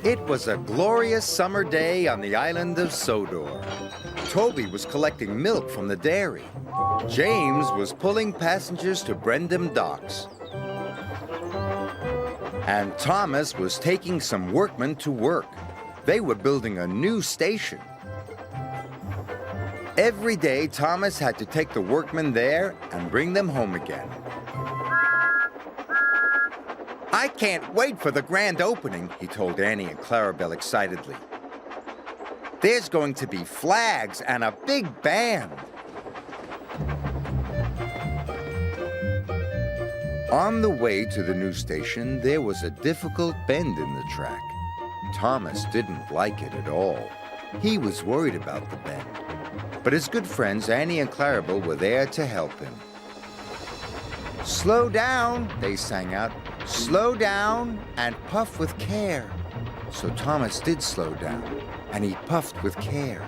It was a glorious summer day on the island of Sodor. Toby was collecting milk from the dairy. James was pulling passengers to Brendam docks. And Thomas was taking some workmen to work. They were building a new station. Every day, Thomas had to take the workmen there and bring them home again. "I can't wait for the grand opening," he told Annie and Clarabelle excitedly. "There's going to be flags and a big band." On the way to the new station, there was a difficult bend in the track. Thomas didn't like it at all. He was worried about the bend. But his good friends Annie and Clarabelle were there to help him. "Slow down," they sang out. "Slow down and puff with care." So Thomas did slow down, and he puffed with care.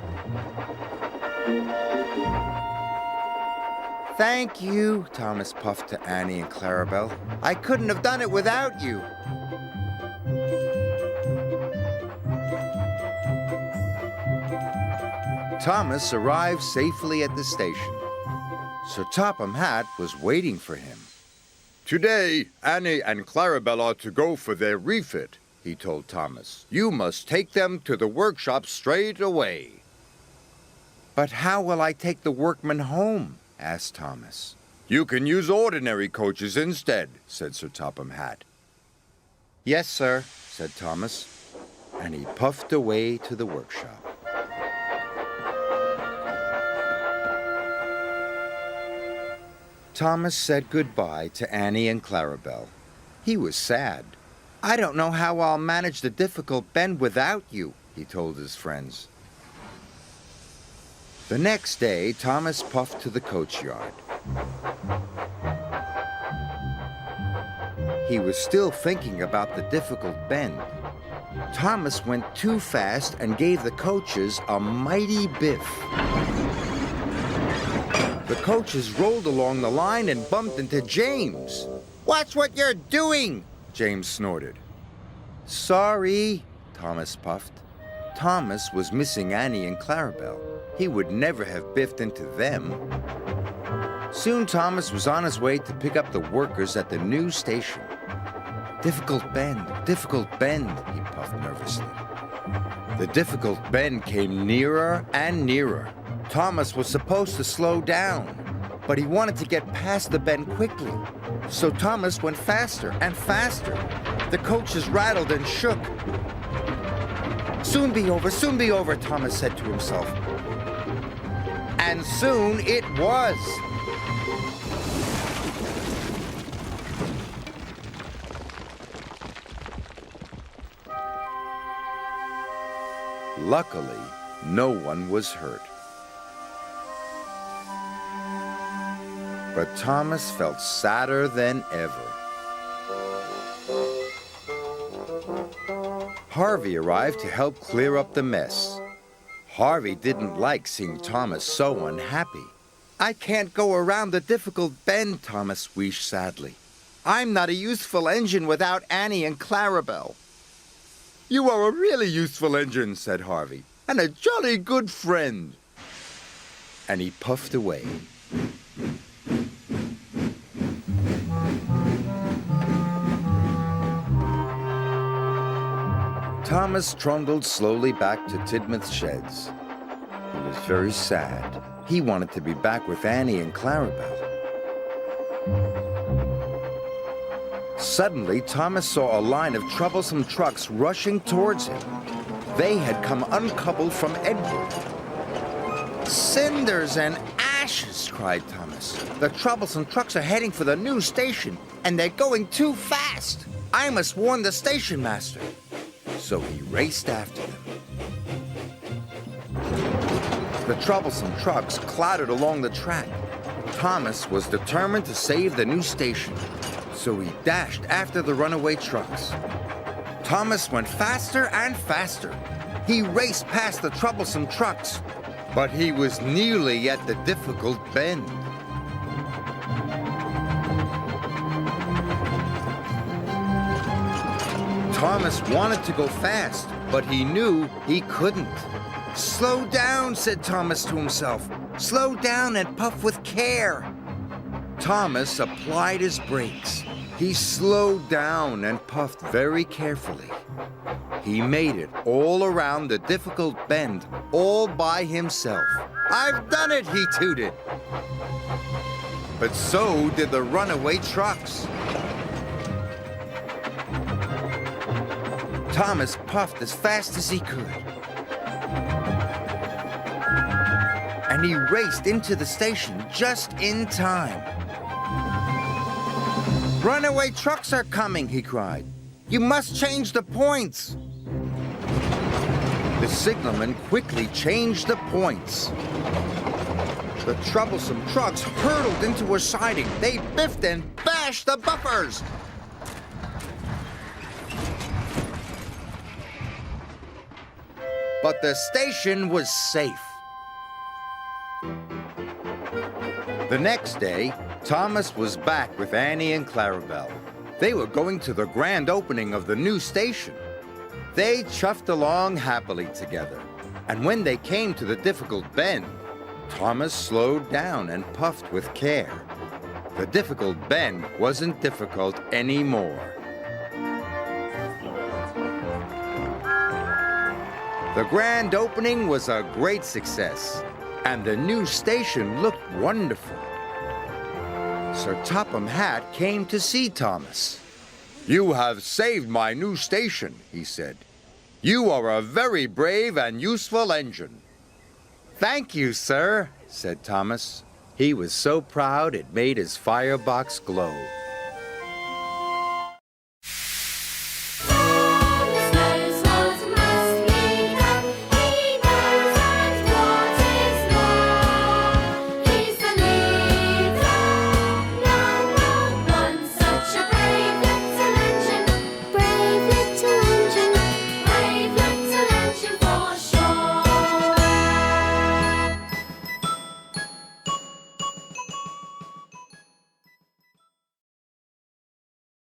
"Thank you," Thomas puffed to Annie and Clarabelle. "I couldn't have done it without you." Thomas arrived safely at the station. Sir Topham Hatt was waiting for him. "Today, Annie and Clarabelle are to go for their refit," he told Thomas. "You must take them to the workshop straight away." "But how will I take the workmen home?" asked Thomas. "You can use ordinary coaches instead," said Sir Topham Hatt. "Yes, sir," said Thomas, and he puffed away to the workshop. Thomas said goodbye to Annie and Clarabelle. He was sad. "I don't know how I'll manage the difficult bend without you," he told his friends. The next day, Thomas puffed to the coach yard. He was still thinking about the difficult bend. Thomas went too fast and gave the coaches a mighty biff. The coaches rolled along the line and bumped into James. "Watch what you're doing!" James snorted. "Sorry," Thomas puffed. Thomas was missing Annie and Clarabelle. He would never have biffed into them. Soon Thomas was on his way to pick up the workers at the new station. Difficult bend," he puffed nervously. The difficult bend came nearer and nearer. Thomas was supposed to slow down, but he wanted to get past the bend quickly. So Thomas went faster and faster. The coaches rattled and shook. Soon be over, Thomas said to himself. And soon it was. Luckily, no one was hurt. But Thomas felt sadder than ever. Harvey arrived to help clear up the mess. Harvey didn't like seeing Thomas so unhappy. "I can't go around the difficult bend," Thomas wheezed sadly. "I'm not a useful engine without Annie and Clarabelle." "You are a really useful engine," said Harvey, "and a jolly good friend." And he puffed away. Thomas trundled slowly back to Tidmouth Sheds. He was very sad. He wanted to be back with Annie and Clarabelle. Suddenly, Thomas saw a line of troublesome trucks rushing towards him. They had come uncoupled from Edward. "Cinders and ashes!" cried Thomas. "The troublesome trucks are heading for the new station, and they're going too fast. I must warn the station master." So he raced after them. The troublesome trucks clattered along the track. Thomas was determined to save the new station, so he dashed after the runaway trucks. Thomas went faster and faster. He raced past the troublesome trucks, but he was nearly at the difficult bend. Thomas wanted to go fast, but he knew he couldn't. "Slow down," said Thomas to himself. "Slow down and puff with care." Thomas applied his brakes. He slowed down and puffed very carefully. He made it all around the difficult bend, all by himself. "I've done it," he tooted. But so did the runaway trucks. Thomas puffed as fast as he could. And he raced into the station just in time. "Runaway trucks are coming," he cried. "You must change the points." The signalman quickly changed the points. The troublesome trucks hurtled into a siding. They biffed and bashed the bumpers. But the station was safe. The next day, Thomas was back with Annie and Clarabelle. They were going to the grand opening of the new station. They chuffed along happily together. And when they came to the difficult bend, Thomas slowed down and puffed with care. The difficult bend wasn't difficult anymore. The grand opening was a great success, and the new station looked wonderful. Sir Topham Hatt came to see Thomas. "You have saved my new station," he said. "You are a very brave and useful engine." "Thank you, sir," said Thomas. He was so proud it made his firebox glow.